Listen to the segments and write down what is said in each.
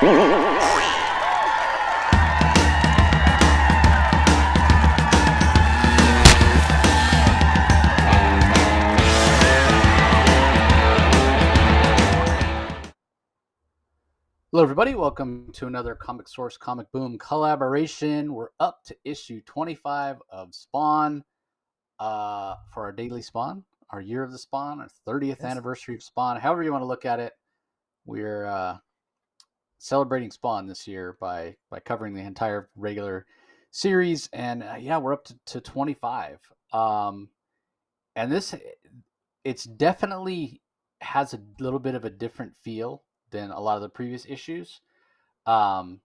Hello, everybody. Welcome to another Comic Source Comic Boom collaboration. We're up to issue 25 of Spawn for our daily Spawn, our year of the Spawn, our 30th anniversary of Spawn. However you want to look at it, we're celebrating Spawn this year by covering the entire regular series. And we're up to 25. And it's definitely has a little bit of a different feel than a lot of the previous issues. And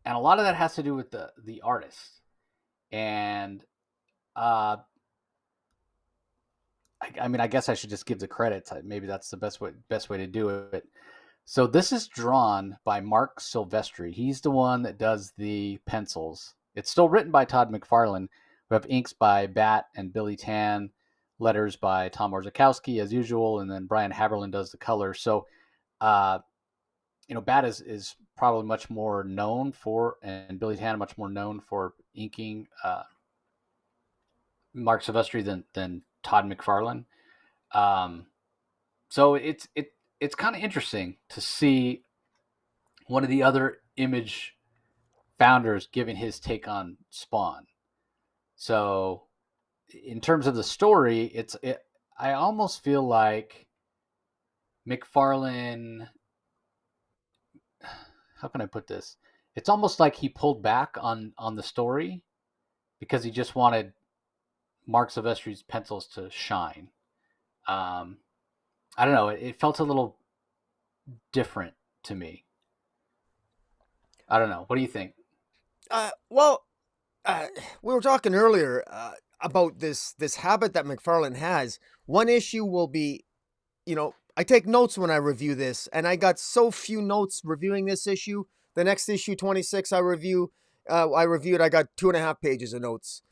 a lot of that has to do with the artist. And I guess I should just give the credit. Maybe that's the best way to do it. So this is drawn by Marc Silvestri. He's the one that does the pencils. It's still written by Todd McFarlane. We have inks by Bat and Billy Tan, letters by Tom Orzechowski as usual, and then Brian Haberlin does the color. So, Bat is probably much more known for, and Billy Tan much more known for inking Marc Silvestri than Todd McFarlane. So it's kind of interesting to see one of the other Image founders giving his take on Spawn. So, in terms of the story, I almost feel like McFarlane. How can I put this? It's almost like he pulled back on the story because he just wanted Marc Silvestri's pencils to shine. I don't know. It felt a little different to me. I don't know. What do you think? We were talking earlier about this habit that McFarlane has. One issue will be, I take notes when I review this, and I got so few notes reviewing this issue. The next issue, 26, I reviewed. I got 2.5 pages of notes.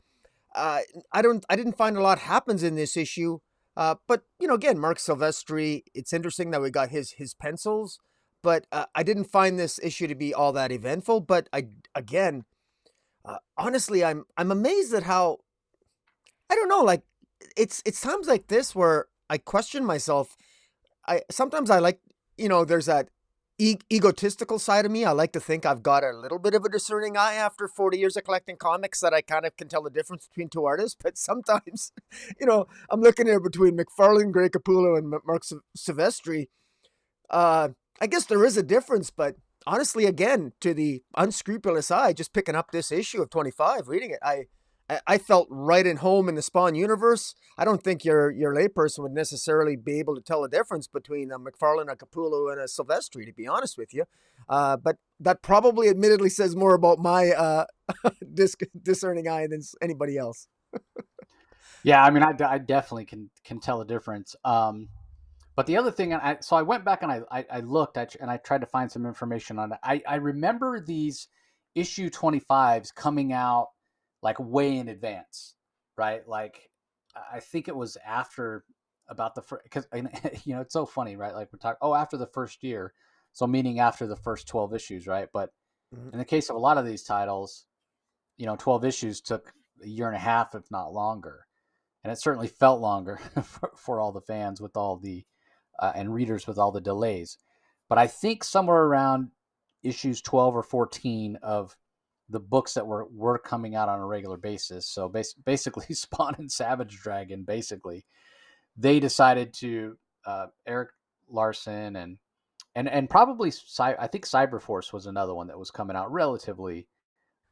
I didn't find a lot happens in this issue. But again, Marc Silvestri. It's interesting that we got his pencils, but I didn't find this issue to be all that eventful. But honestly, I'm amazed at how, I don't know, like it's times like this where I question myself. Sometimes I like, there's that egotistical side of me. I like to think I've got a little bit of a discerning eye after 40 years of collecting comics, that I kind of can tell the difference between two artists. But sometimes, I'm looking here between McFarlane, Greg Capullo, and Marc Silvestri. I guess there is a difference, but honestly, again, to the unscrupulous eye, just picking up this issue of 25, reading it, I felt right at home in the Spawn universe. I don't think your layperson would necessarily be able to tell the difference between a McFarlane, a Capullo, and a Silvestri, to be honest with you. But that probably admittedly says more about my discerning eye than anybody else. Yeah, I definitely can tell the difference. But the other thing, so I went back and I looked and I tried to find some information on it. I remember these issue 25s coming out like way in advance, right? Like I think it was after about the first, because it's so funny, right? Like we talk, after the first year, so meaning after the first 12 issues, right? But in the case of a lot of these titles, 12 issues took a year and a half, if not longer, and it certainly felt longer for all the fans with all the and readers with all the delays. But I think somewhere around issues 12 or 14 of the books that were coming out on a regular basis, so basically Spawn and Savage Dragon, basically, they decided to Eric Larson and probably I think Cyberforce was another one that was coming out relatively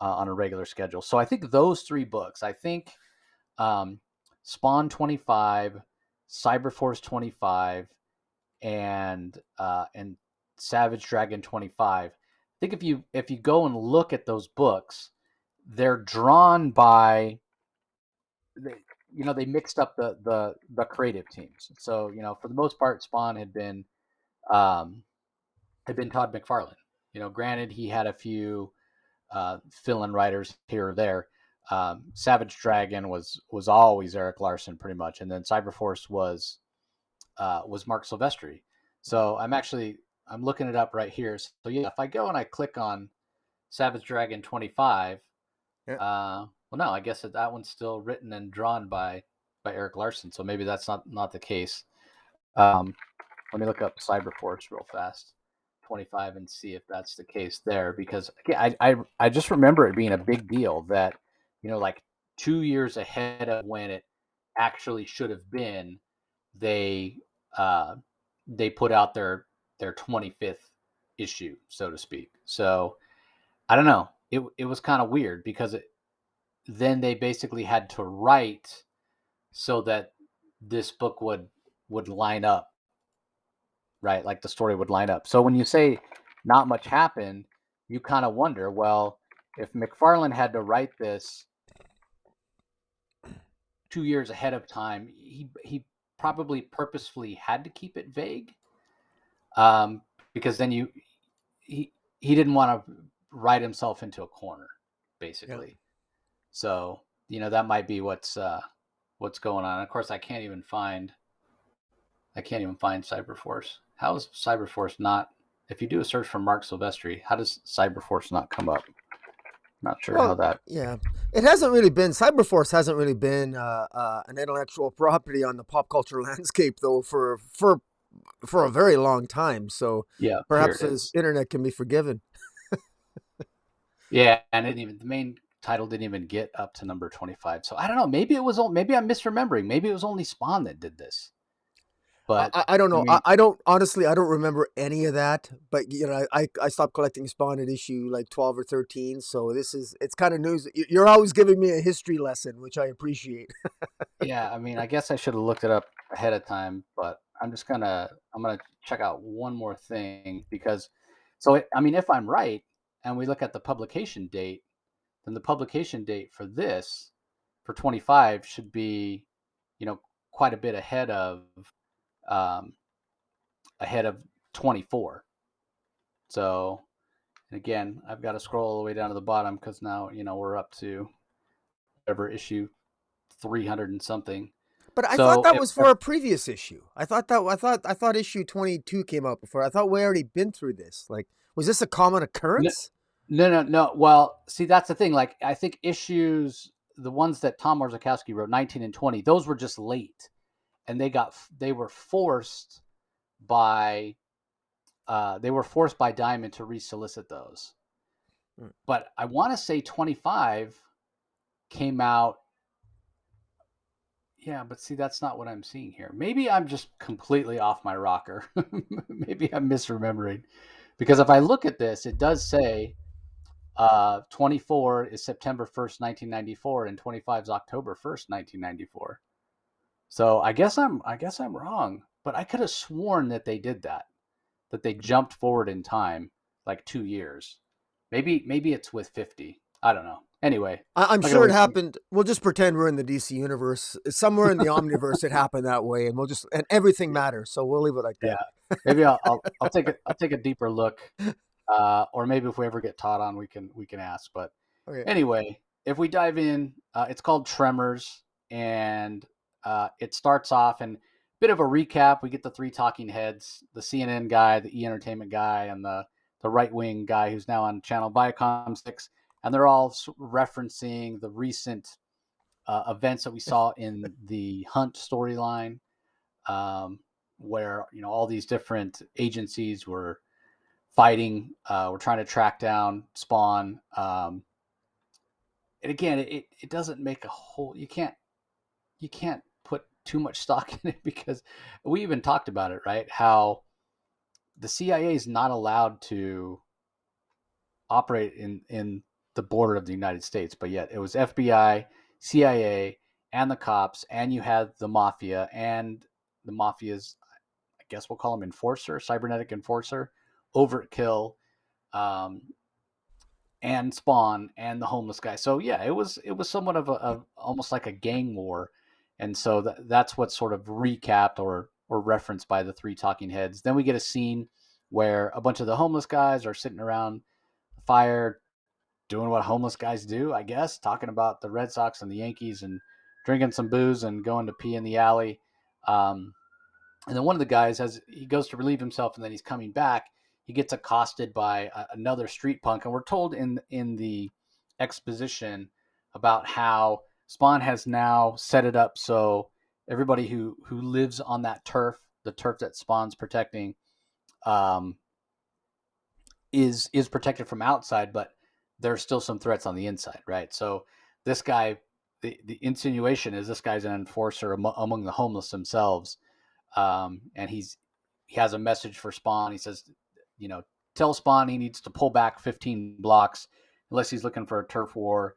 on a regular schedule. So I think those three books, I think Spawn 25, Cyberforce 25, and Savage Dragon 25. I think if you go and look at those books, they're drawn by they mixed up the creative teams. So for the most part, Spawn had been Todd McFarlane. Granted, he had a few fill-in writers here or there. Savage Dragon was always Eric Larson pretty much, and then Cyberforce was Marc Silvestri. So I'm actually I'm looking it up right here. So yeah, if I go and I click on Savage Dragon 25, Yeah. well, no, I guess that one's still written and drawn by Eric Larson. So maybe that's not the case. Um, Let me look up Cyberforce real fast, 25, and see if that's the case there. Because again, I just remember it being a big deal that, like 2 years ahead of when it actually should have been, they uh, they put out their 25th issue, so to speak. So I don't know. It was kind of weird because then they basically had to write so that this book would line up, right? Like the story would line up. So when you say not much happened, you kind of wonder, well, if McFarlane had to write this 2 years ahead of time, he probably purposefully had to keep it vague, um, because then he didn't want to write himself into a corner, Yeah. basically. So that might be what's going on. Of course, I can't even find Cyberforce. How is Cyberforce not? If you do a search for Marc Silvestri, how does Cyberforce not come up? Not sure how Well, that. yeah, it hasn't really been Cyberforce hasn't really been an intellectual property on the pop culture landscape though for a very long time. So Yeah, here perhaps it his is. internet can be forgiven. Yeah, and the main title didn't even get up to number 25. So I don't know. Maybe I'm misremembering. Maybe it was only Spawn that did this. But I don't I know. mean, I don't honestly. I don't remember any of that. But I stopped collecting Spawn at issue like 12 or 13. So it's kind of news. You're always giving me a history lesson, which I appreciate. yeah, I mean, I guess I should have looked it up ahead of time, but I'm gonna check out one more thing because, I mean, if I'm right and we look at the publication date, then the publication date for this for 25 should be, you know, quite a bit um, ahead of 24. So, and again, I've got to scroll all the way down to the bottom because now we're up to whatever issue 300 and something. But I thought So that was for a previous issue. I thought issue 22 came out before. I thought we already been through this. Like, was this a common no, occurrence? no. Well, see, that's the thing. Like, I think the ones that Tom Marzakowski wrote, 19 and 20, those were just late, and they were forced by Diamond to resolicit those. Mm. But I want to say 25 came out. Yeah, but see, that's not what I'm seeing here. Maybe I'm just completely off my rocker. Maybe I'm misremembering. Because if I look at this, it does say 24 is September 1st, 1994, and 25 is October 1st, 1994. So I guess I'm wrong. But I could have sworn that they did that they jumped forward in time like 2 years. Maybe it's with 50. I don't know. Anyway, I'm I'm not sure it gonna happened. We'll just pretend we're in the DC universe. Somewhere in the Omniverse, it happened that way, and everything matters. So we'll leave it like Yeah, that. maybe I'll take a deeper look, or maybe if we ever get Todd on, we can ask. But Okay. anyway, if we dive in, it's called Tremors, and it starts off and bit of a recap. We get the three talking heads: the CNN guy, the E Entertainment guy, and the right wing guy who's now on channel Viacom 6, and they're all referencing the recent events that we saw in the Hunt storyline, um, where all these different agencies were fighting. We're trying to track down Spawn. And again, it doesn't make a whole. You can't put too much stock in it because we even talked about it, right? How the CIA is not allowed to operate in the border of the United States, but yet it was FBI, CIA, and the cops, and you had the mafia and the mafia's, I guess we'll call him enforcer, cybernetic enforcer, Overkill, um, and Spawn, and the homeless guy. So yeah, it was somewhat of a almost like a gang war, and so that's what's sort of recapped or referenced by the three talking heads. Then we get a scene where a bunch of the homeless guys are sitting around the fire doing what homeless guys do, I guess, talking about the Red Sox and the Yankees and drinking some booze and going to pee in the alley. And then one of the guys he goes to relieve himself, and then he's coming back, he gets accosted by another street punk, and we're told in the exposition about how Spawn has now set it up so everybody who lives on that turf, the turf that Spawn's protecting, um, is protected from outside, but there's still some threats on the inside, right? So this guy, the insinuation is this guy's an enforcer among the homeless themselves, and he has a message for Spawn. He says, you know, tell Spawn he needs to pull back 15 blocks unless he's looking for a turf war.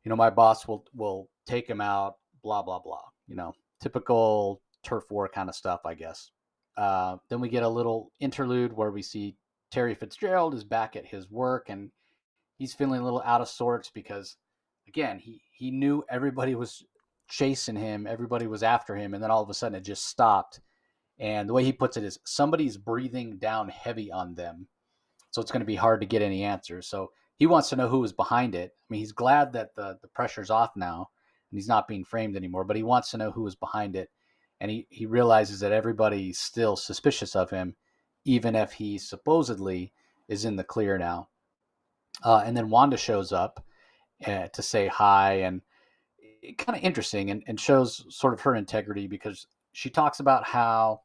You know, my boss will take him out. Blah blah blah. You know, typical turf war kind of stuff, I guess. Then we get a little interlude where we see Terry Fitzgerald is back at his work, and he's feeling a little out of sorts because, again, he knew everybody was chasing him, everybody was after him, and then all of a sudden it just stopped. And the way he puts it is somebody's breathing down heavy on them, so it's going to be hard to get any answers. So he wants to know who was behind it. I mean, he's glad that the pressure's off now and he's not being framed anymore, but he wants to know who was behind it. And he realizes that everybody's still suspicious of him, even if he supposedly is in the clear now. And then Wanda shows up to say hi, and kind of interesting, and shows sort of her integrity because she talks about how,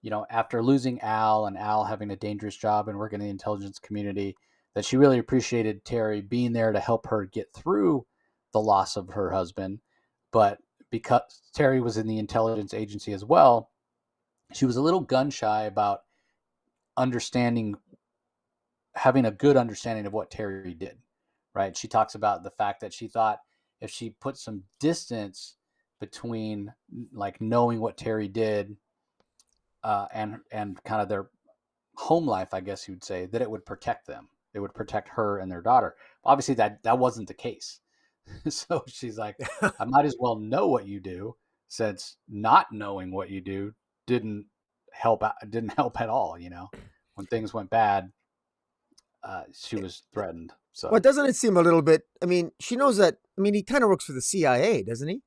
you know, after losing Al and Al having a dangerous job and working in the intelligence community, that she really appreciated Terry being there to help her get through the loss of her husband. But because Terry was in the intelligence agency as well, she was a little gun shy about understanding, having a good understanding of what Terry did, right? She talks about the fact that she thought if she put some distance between like knowing what Terry did and kind of their home life, I guess you would say, that it would protect them. It would protect her and their daughter. Obviously, that wasn't the case. So she's like, I might as well know what you do, since not knowing what you do didn't help out, didn't help at all. You know, when things went bad, she was threatened. Well, So, doesn't it seem a little bit? I mean, she knows that. I mean, he kind of works for the CIA, doesn't he?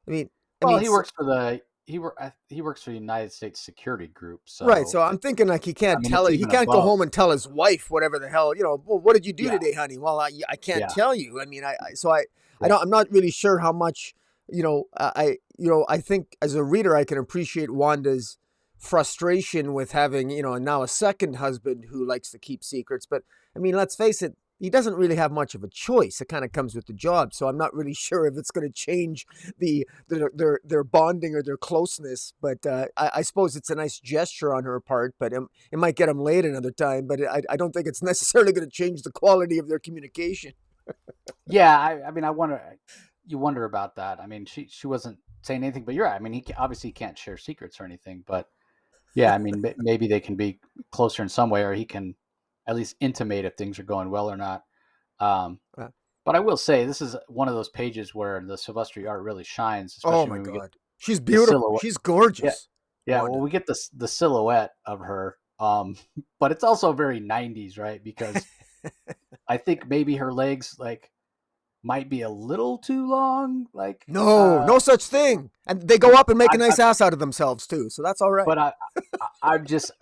I mean, I well, mean, he works for the he works for the United States Security Group. right. So, So I'm thinking like he I can't mean, tell it's it. He even can't go above. home and tell his wife whatever the hell. Well, what did you do Yeah, today, honey? Well, I can't yeah, tell you. I mean, I yeah. don't. I'm not really sure how much. I think as a reader I can appreciate Wanda's frustration with having now a second husband who likes to keep secrets. But I mean, let's face it. He doesn't really have much of a choice. It kind of comes with the job. So I'm not really sure if it's going to change their bonding or their closeness. But I suppose it's a nice gesture on her part. But it might get him laid another time. But I don't think it's necessarily going to change the quality of their communication. Yeah, I mean, you wonder about that. I mean, she wasn't saying anything, but you're right. I mean, obviously can't share secrets or anything, but yeah, I mean, maybe they can be closer in some way, or he can at least intimate if things are going well or not. Um, Uh, but I will say this is one of those pages where the Silvestri art really shines, oh especially my when we get God, she's the beautiful. silhouette. She's Yeah, gorgeous, yeah. Well, Wanda. we get the silhouette of her, but it's also very '90s, right? Because I think maybe her legs like might be a little too long, like No, no such thing. And they go but up and make a I nice ass out of themselves too. So that's all right. but I'm just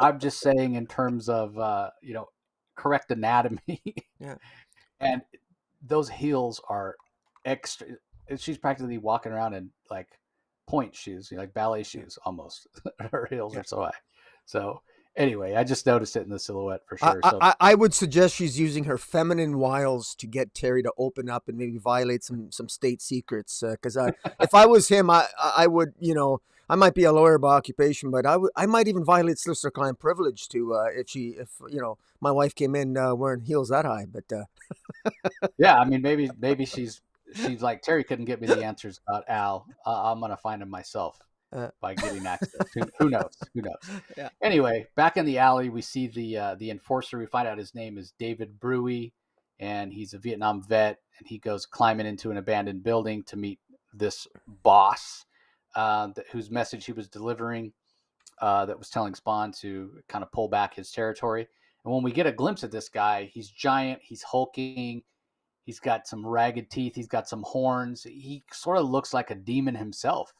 saying in terms of you know, correct anatomy, Yeah. and those heels are extra. She's practically walking around in like point shoes, you know, like ballet Yeah. shoes almost. Her heels Yeah. are so high. So anyway, I just noticed it in the silhouette for I, sure. So I would suggest she's using her feminine wiles to get Terry to open up and maybe violate some state secrets. Because if I was him, I would I might be a lawyer by occupation, but I might even violate solicitor client privilege to if my wife came in wearing heels that high. But yeah, I mean maybe she's like, Terry couldn't get me the answers about Al. I'm gonna find them myself uh, by getting access. Who knows? Who knows? yeah. Anyway, back in the alley, we see the enforcer. We find out his name is David Brewy, and he's a Vietnam vet. And he goes climbing into an abandoned building to meet this boss, whose message he was delivering, that was telling Spawn to kind of pull back his territory. And when we get a glimpse of this guy, he's giant, he's hulking, he's got some ragged teeth, he's got some horns. He sort of looks like a demon himself,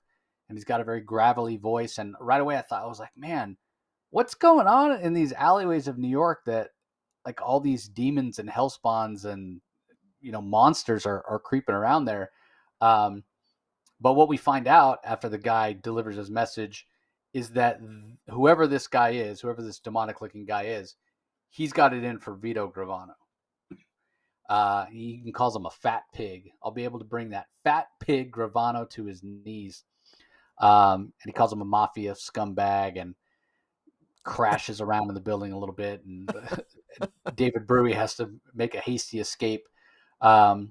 and he's got a very gravelly voice. And right away, I was like, man, what's going on in these alleyways of New York that like all these demons and hell spawns and monsters are creeping around there. Um, but what we find out after the guy delivers his message is that whoever this guy is, whoever this demonic looking guy is, he's got it in for Vito Gravano. He even calls him a fat pig. I'll be able to bring that fat pig Gravano to his knees. And he calls him a mafia scumbag and crashes around in the building a little bit. And David Brewy has to make a hasty escape. And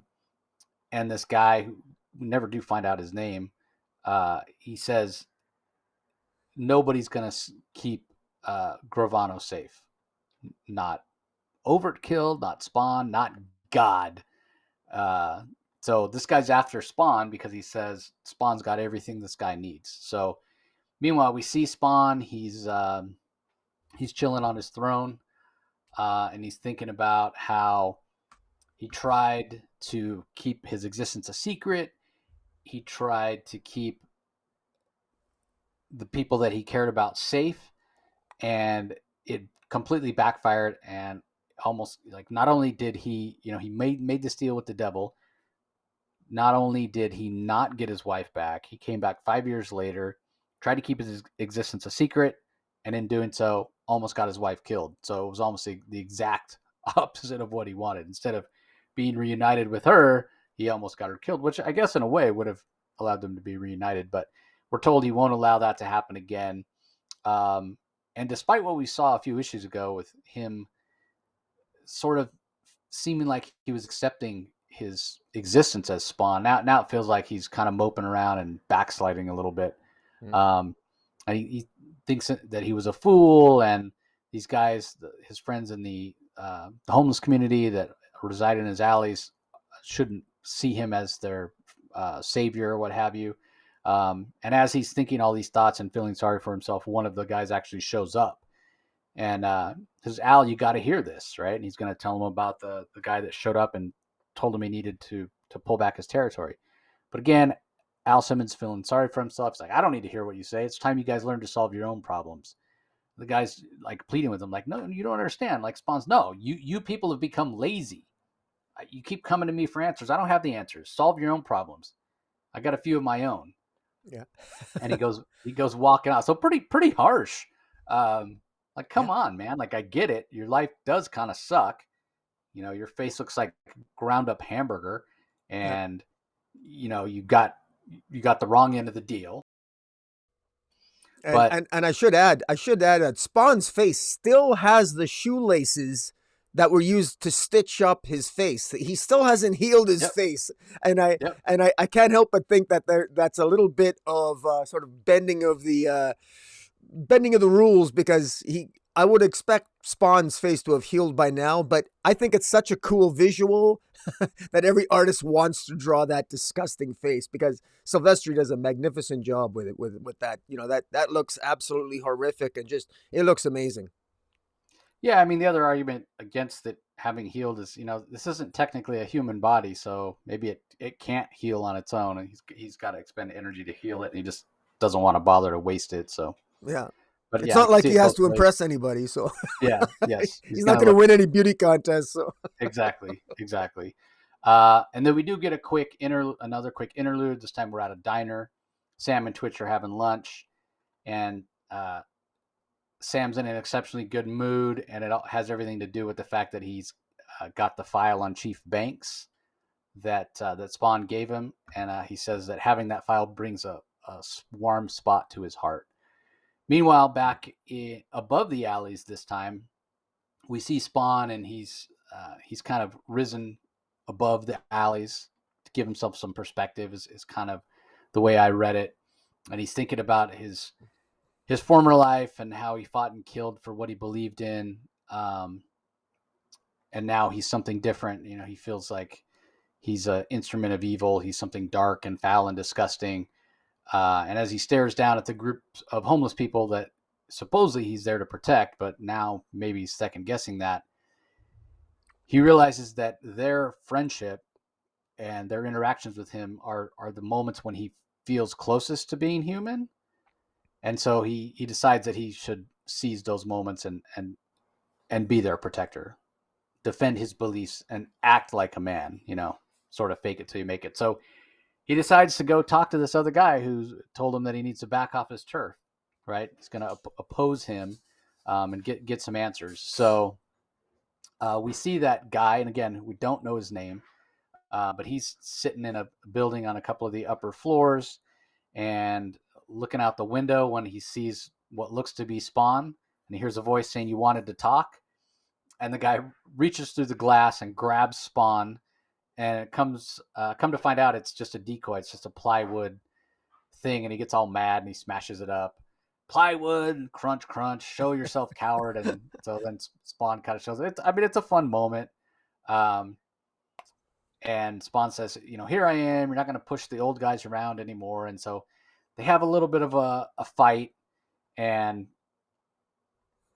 this guy, who we never do find out his name, he says nobody's going to keep Gravano safe. Not Overkill, not Spawn, not God. Uh, so this guy's after Spawn because he says Spawn's got everything this guy needs. So meanwhile, we see Spawn. He's chilling on his throne, and he's thinking about how he tried to keep his existence a secret. He tried to keep the people that he cared about safe, and it completely backfired. And almost like not only did he made this deal with the devil. Not only did he not get his wife back, he came back 5 years later, tried to keep his existence a secret, and in doing so, almost got his wife killed. So it was almost the exact opposite of what he wanted. Instead of being reunited with her, he almost got her killed, which I guess in a way would have allowed them to be reunited. But we're told he won't allow that to happen again. Um, and despite what we saw a few issues ago with him sort of seeming like he was accepting his existence as Spawn. Now it feels like he's kind of moping around and backsliding a little bit. Mm. And he thinks that he was a fool, and these guys, his friends in the homeless community that reside in his alleys, shouldn't see him as their savior or what have you. And as he's thinking all these thoughts and feeling sorry for himself, one of the guys actually shows up and says, Al, you got to hear this, right? And he's going to tell him about the guy that showed up and told him he needed to pull back his territory. But again, Al Simmons feeling sorry for himself. He's like, I don't need to hear what you say. It's time you guys learn to solve your own problems. The guy's like pleading with him, like, no, you don't understand. Like Spawns, no, you people have become lazy. You keep coming to me for answers. I don't have the answers. Solve your own problems. I got a few of my own. Yeah. And he goes walking out. So pretty harsh. Like, come Yeah. on, man. Like, I get it. Your life does kind of suck. Your face looks like ground up hamburger, Yeah. and you got the wrong end of the deal. And, But and I should add that Spawn's face still has the shoelaces that were used to stitch up his face. He still hasn't healed his yep, face, and I yep, and I, I can't help but think that that's a little bit of sort of bending of the rules, because I would expect Spawn's face to have healed by now, but I think it's such a cool visual that every artist wants to draw that disgusting face, because Silvestri does a magnificent job with it, with that. That looks absolutely horrific, and just it looks amazing. yeah. I mean, the other argument against it having healed is, this isn't technically a human body, so maybe it can't heal on its own, and he's got to expend energy to heal it, and he just doesn't want to bother to waste it. So, Yeah. but It's yeah, I not can like see he it has both to ways. impress anybody, so Yeah, yes, he's he's not gonna going to look win any beauty contests. So exactly. And then we do get another quick interlude. This time we're at a diner. Sam and Twitch are having lunch, and Sam's in an exceptionally good mood, and it has everything to do with the fact that he's got the file on Chief Banks that Spawn gave him, and he says that having that file brings a warm spot to his heart. Meanwhile, above the alleys this time, we see Spawn, and he's kind of risen above the alleys to give himself some perspective. Is kind of the way I read it, and he's thinking about his former life and how he fought and killed for what he believed in, and now he's something different. He feels like he's an instrument of evil. He's something dark and foul and disgusting. And as he stares down at the group of homeless people that supposedly he's there to protect, but now maybe he's second guessing that, he realizes that their friendship and their interactions with him are the moments when he feels closest to being human. And so he decides that he should seize those moments and be their protector, defend his beliefs, and act like a man. Sort of fake it till you make it. So he decides to go talk to this other guy who's told him that he needs to back off his turf. Right? He's going to oppose him and get some answers. So we see that guy, and again, we don't know his name, but he's sitting in a building on a couple of the upper floors and looking out the window when he sees what looks to be Spawn, and he hears a voice saying, "You wanted to talk?" And the guy reaches through the glass and grabs Spawn, and it come to find out it's just a decoy. It's just a plywood thing, and he gets all mad and he smashes it up. Plywood, crunch, crunch, show yourself, coward. And so then Spawn kind of shows it. It's a fun moment. And Spawn says, "Here I am. You're not going to push the old guys around anymore." And so they have a little bit of a fight. And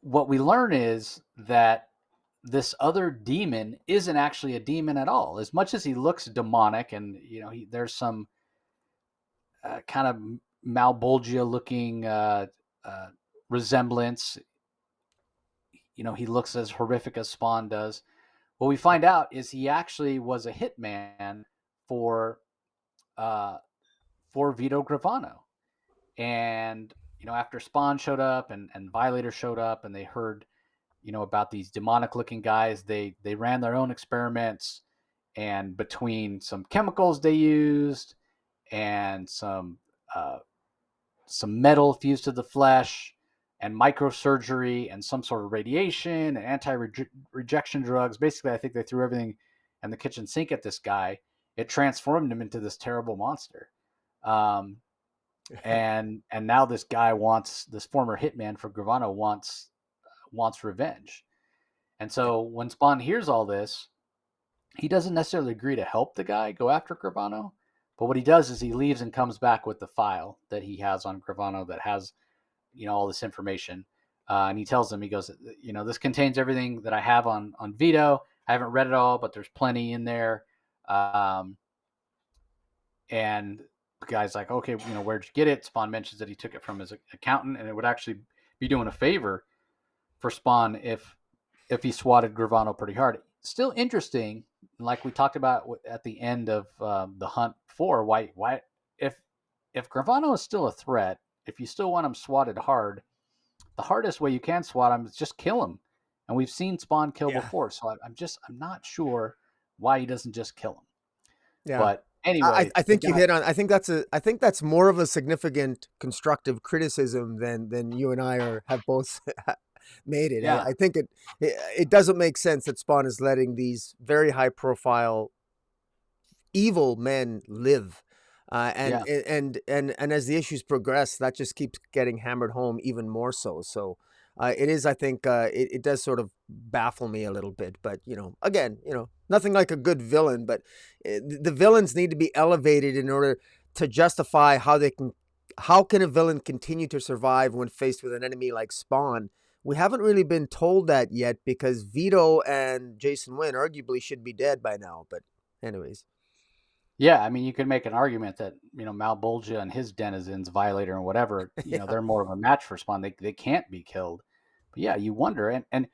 what we learn is that this other demon isn't actually a demon at all. As much as he looks demonic, and there's some kind of Malbolgia looking resemblance. He looks as horrific as Spawn does. What we find out is he actually was a hitman for Vito Gravano. And after Spawn showed up and Violator showed up, and they heard about these demonic looking guys, they ran their own experiments, and between some chemicals they used and some metal fused to the flesh and microsurgery and some sort of radiation and anti-rejection drugs. Basically, I think they threw everything in the kitchen sink at this guy. It transformed him into this terrible monster. And now this guy this former hitman for Gravano wants revenge. And so when Spawn hears all this, he doesn't necessarily agree to help the guy go after Gravano. But what he does is he leaves and comes back with the file that he has on Gravano that has, all this information. And he tells them, he goes, this contains everything that I have on Vito. I haven't read it all, but there's plenty in there. And the guy's like, "Okay, where'd you get it?" Spawn mentions that he took it from his accountant, and it would actually be doing a favor for Spawn if he swatted Gravano pretty hard. Still interesting, like we talked about at the end of the Hunt 4, why if Gravano is still a threat, if you still want him swatted hard, the hardest way you can swat him is just kill him. And we've seen Spawn kill before, so I'm not sure why he doesn't just kill him. Yeah. But anyway, I think you hit on. I think that's more of a significant constructive criticism than you and I have both made it. Yeah. I think it doesn't make sense that Spawn is letting these very high profile evil men live. And as the issues progress, that just keeps getting hammered home even more so. So it is, I think, it does sort of baffle me a little bit. But again, nothing like a good villain. But the villains need to be elevated in order to justify how can a villain continue to survive when faced with an enemy like Spawn. We haven't really been told that yet, because Vito and Jason Wynn arguably should be dead by now. But anyways. Yeah, I mean, you could make an argument that Malbolgia and his denizens, Violator and whatever, they're more of a match for Spawn. They can't be killed. But yeah, you wonder, and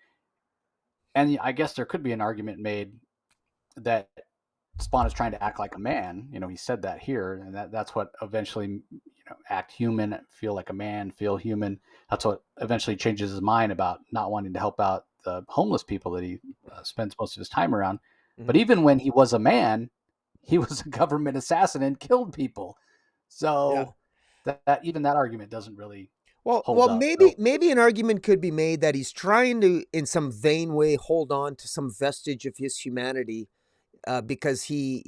I guess there could be an argument made that Spawn is trying to act like a man. He said that here, and that's what eventually, act human, feel like a man, feel human. That's what eventually changes his mind about not wanting to help out the homeless people that he spends most of his time around. Mm-hmm. But even when he was a man, he was a government assassin and killed people. So that even that argument doesn't really hold up. Maybe an argument could be made that he's trying to, in some vain way, hold on to some vestige of his humanity, because he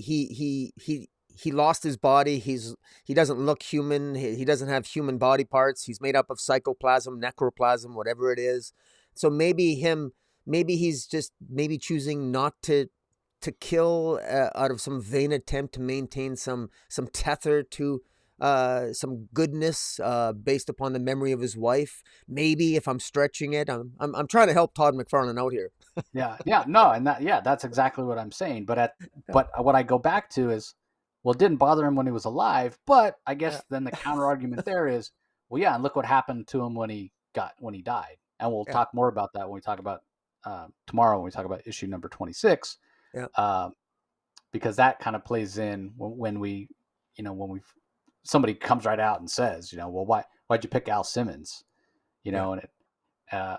lost his body. He doesn't look human. He doesn't have human body parts. He's made up of psychoplasm, necroplasm, whatever it is. So maybe he's just choosing not to kill out of some vain attempt to maintain some tether to some goodness based upon the memory of his wife. Maybe, if I'm stretching it, I'm trying to help Todd McFarlane out here. That's exactly what I'm saying. But what I go back to is, well, it didn't bother him when he was alive. But I guess then the counter argument there is, well, yeah, and look what happened to him when he when he died, and we'll Yeah. talk more about that when we talk about tomorrow when we talk about issue number 26, Yeah. because that kind of plays in when we, when we somebody comes right out and says, well, why'd you pick Al Simmons, Yeah. and it,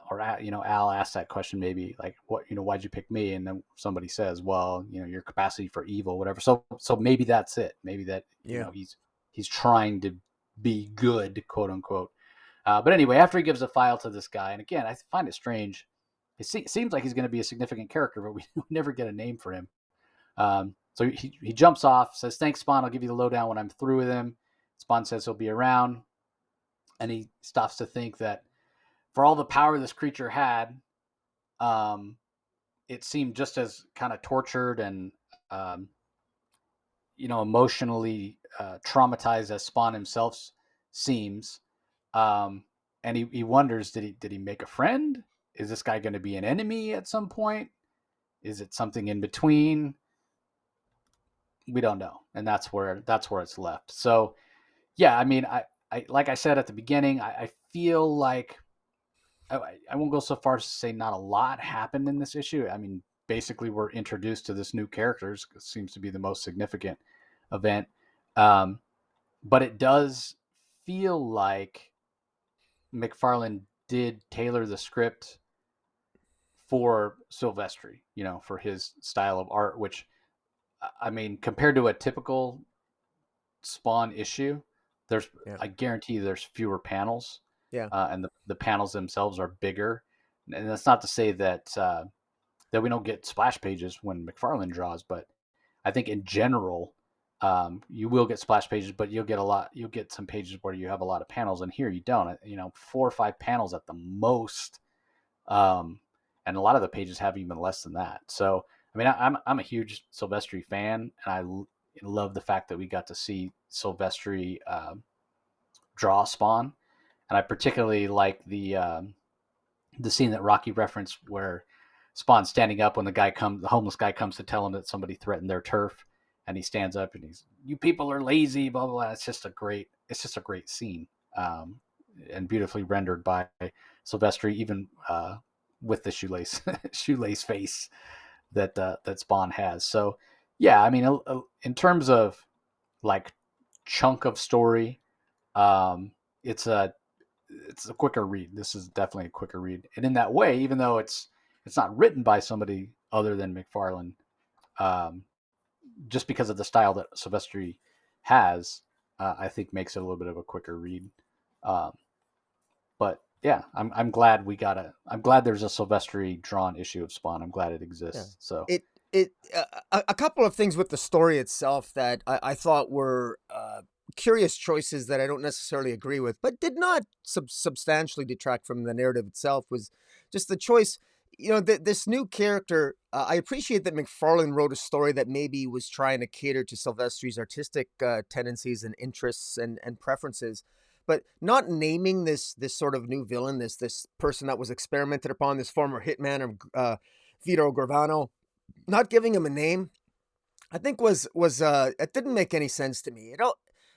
or Al asked that question maybe like, why'd you pick me? And then somebody says, well, your capacity for evil, whatever. So maybe that's it. Maybe that, Yeah. he's trying to be good, quote unquote. But anyway, after he gives a file to this guy, and again, I find it strange. It seems like he's going to be a significant character, but we never get a name for him. So he jumps off, says, thanks, Spawn. I'll give you the lowdown when I'm through with him. Spawn says he'll be around. And he stops to think that for all the power this creature had, it seemed just as kind of tortured and, emotionally traumatized as Spawn himself seems. And he wonders, did he make a friend? Is this guy going to be an enemy at some point? Is it something in between? We don't know, and that's where it's left. So, yeah, I mean, I like I said at the beginning, I feel like I won't go so far as to say not a lot happened in this issue. I mean, basically, we're introduced to this new characters. It seems to be the most significant event, um, but it does feel like McFarlane did tailor the script for Silvestri, for his style of art, which, I mean, compared to a typical Spawn issue, Yeah. I guarantee there's fewer panels, Yeah. and the panels themselves are bigger. And that's not to say that we don't get splash pages when McFarlane draws, but I think in general, you will get splash pages, but you'll get some pages where you have a lot of panels, and here you don't. 4 or 5 panels at the most, and a lot of the pages have even less than that. So, I mean, I'm a huge Silvestri fan, and I love the fact that we got to see Silvestri draw Spawn, and I particularly like the scene that Rocky referenced where Spawn's standing up when the homeless guy comes to tell him that somebody threatened their turf, and he stands up and you people are lazy, blah blah blah. It's just a great scene, and beautifully rendered by Silvestri, even with the shoelace face that Spawn has. So, yeah, I mean, in terms of like chunk of story, um, it's a quicker read. This is definitely a quicker read, and in that way, even though it's not written by somebody other than McFarlane, um, just because of the style that Silvestri has, I think makes it a little bit of a quicker read. Um, but yeah, I'm glad I'm glad there's a Silvestri drawn issue of Spawn. I'm glad it Yeah. exists. So It a couple of things with the story itself that I thought were curious choices that I don't necessarily agree with, but did not substantially detract from the narrative itself. Was just the choice. This new character. I appreciate that McFarlane wrote a story that maybe was trying to cater to Silvestri's artistic tendencies and interests and preferences, but not naming this sort of new villain, this person that was experimented upon, this former hitman of Vito Gravano, not giving him a name, I think was it didn't make any sense to me.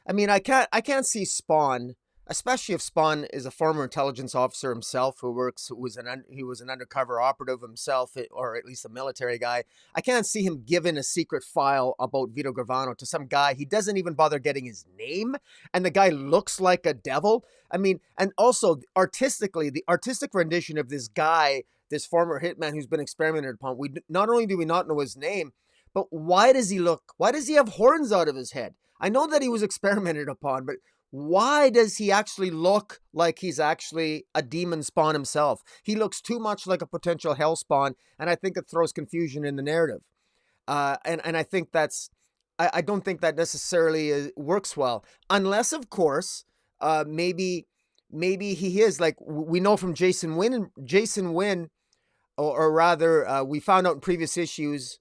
I mean, I can't see Spawn, especially if Spawn is a former intelligence officer himself he was an undercover operative himself, or at least a military guy. I can't see him giving a secret file about Vito Gravano to some guy. He doesn't even bother getting his name, and the guy looks like a devil. I mean, and also artistically, the artistic rendition of this guy, this former hitman who's been experimented upon, we not only do we not know his name, but why does he have horns out of his head? I know that he was experimented upon, but why does he actually look like he's actually a demon Spawn himself? He looks too much like a potential hell Spawn, and I think it throws confusion in the narrative. And I think I don't think that necessarily works well, unless, of course, maybe he is, like we know from Jason Wynn, or rather, we found out in previous issues.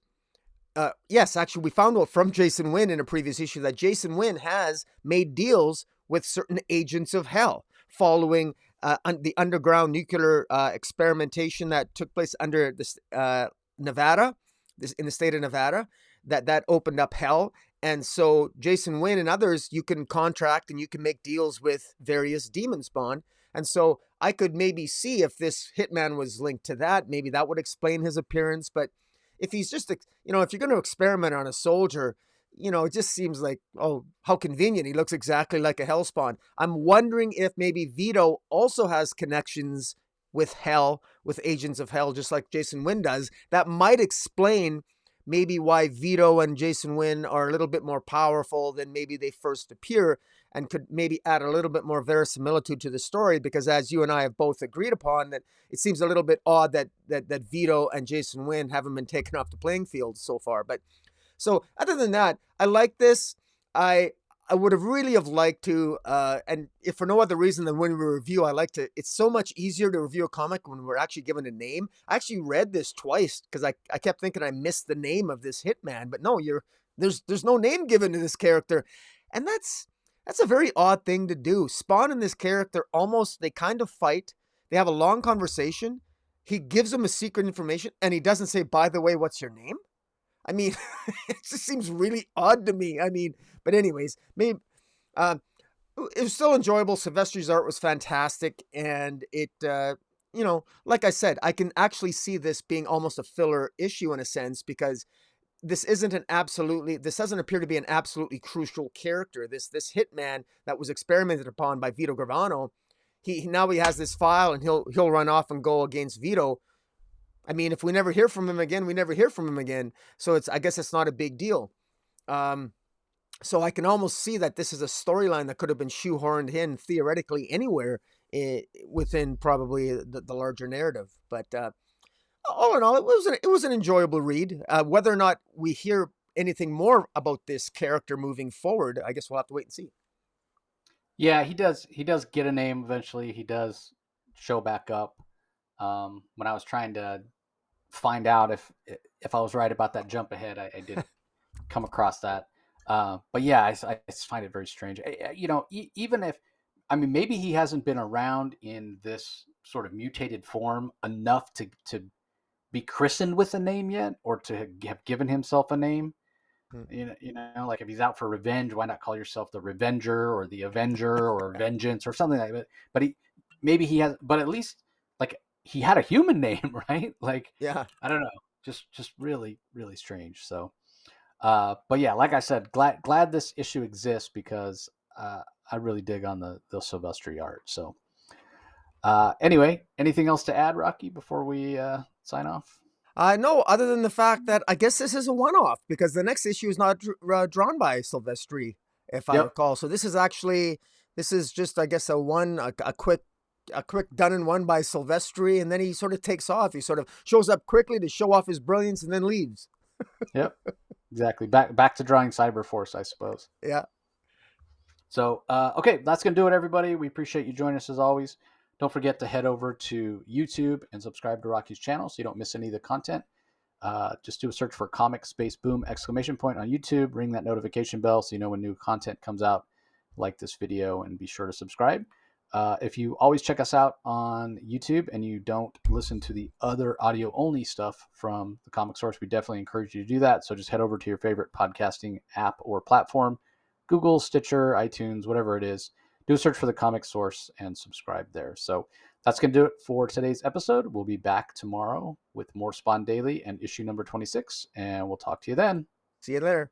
Yes, actually, we found out from Jason Wynn in a previous issue that Jason Wynn has made deals with certain agents of hell following the underground nuclear experimentation that took place under this Nevada, in the state of Nevada, that opened up hell. And so Jason Wynn and others, you can contract and you can make deals with various demon spawn. And so I could maybe see if this hitman was linked to that, maybe that would explain his appearance. But if he's just, you know, if you're going to experiment on a soldier, you know, it just seems like, oh, how convenient. He looks exactly like a Hellspawn. I'm wondering if maybe Vito also has connections with Hell, with Agents of Hell, just like Jason Wynn does. That might explain maybe why Vito and Jason Wynn are a little bit more powerful than maybe they first appear, and could maybe add a little bit more verisimilitude to the story, because as you and I have both agreed upon, that it seems a little bit odd that Vito and Jason Wynn haven't been taken off the playing field so far. But so other than that, I like this. I would have really have liked to, and if for no other reason than when we review, I like to, it's so much easier to review a comic when we're actually given a name. I actually read this twice because I kept thinking I missed the name of this hitman, but no, there's no name given to this character. And that's a very odd thing to do. Spawn and this character almost, they kind of fight. They have a long conversation. He gives him a secret information and he doesn't say, by the way, what's your name? I mean, it just seems really odd to me. I mean, but anyways, maybe it was still enjoyable. Silvestri's art was fantastic, and it, you know, like I said, I can actually see this being almost a filler issue in a sense, because this doesn't appear to be an absolutely crucial character. This hitman that was experimented upon by Vito Gravano, he now he has this file, and he'll run off and go against Vito. I mean, if we never hear from him again, we never hear from him again. So I guess it's not a big deal. So I can almost see that this is a storyline that could have been shoehorned in theoretically anywhere within probably the larger narrative. But all in all, it was an enjoyable read. Whether or not we hear anything more about this character moving forward, I guess we'll have to wait and see. Yeah, he does. He does get a name eventually. He does show back up. When I was trying to find out if I was right about that jump ahead, I did come across that. But yeah, I find it very strange. You know, even if, I mean, maybe he hasn't been around in this sort of mutated form enough to be christened with a name yet, or to have given himself a name. Hmm. You know, like if he's out for revenge, why not call yourself the Revenger or the Avenger or Vengeance or something like that? But maybe he has, but at least like he had a human name, right? Like, Yeah. I don't know, just really, really strange. So, but yeah, like I said, glad this issue exists, because I really dig on the Silvestri art. So, anyway, anything else to add, Rocky, before we sign off? No, other than the fact that I guess this is a one-off, because the next issue is not drawn by Silvestri, if I Yep. recall. So this is just, I guess, a quick done in one by Silvestri, and then he sort of takes off. He sort of shows up quickly to show off his brilliance and then leaves. Yep. Exactly. Back to drawing Cyberforce, I suppose. Yeah. So, okay, that's going to do it, everybody. We appreciate you joining us as always. Don't forget to head over to YouTube and subscribe to Rocky's channel so you don't miss any of the content. Just do a search for Comic Space Boom ! On YouTube. Ring that notification bell so you know when new content comes out, like this video, and be sure to subscribe. If you always check us out on YouTube and you don't listen to the other audio only stuff from the Comic Source, we definitely encourage you to do that. So just head over to your favorite podcasting app or platform, Google, Stitcher, iTunes, whatever it is. Do a search for the Comic Source and subscribe there. So that's going to do it for today's episode. We'll be back tomorrow with more Spawn Daily and issue number 26, and we'll talk to you then. See you later.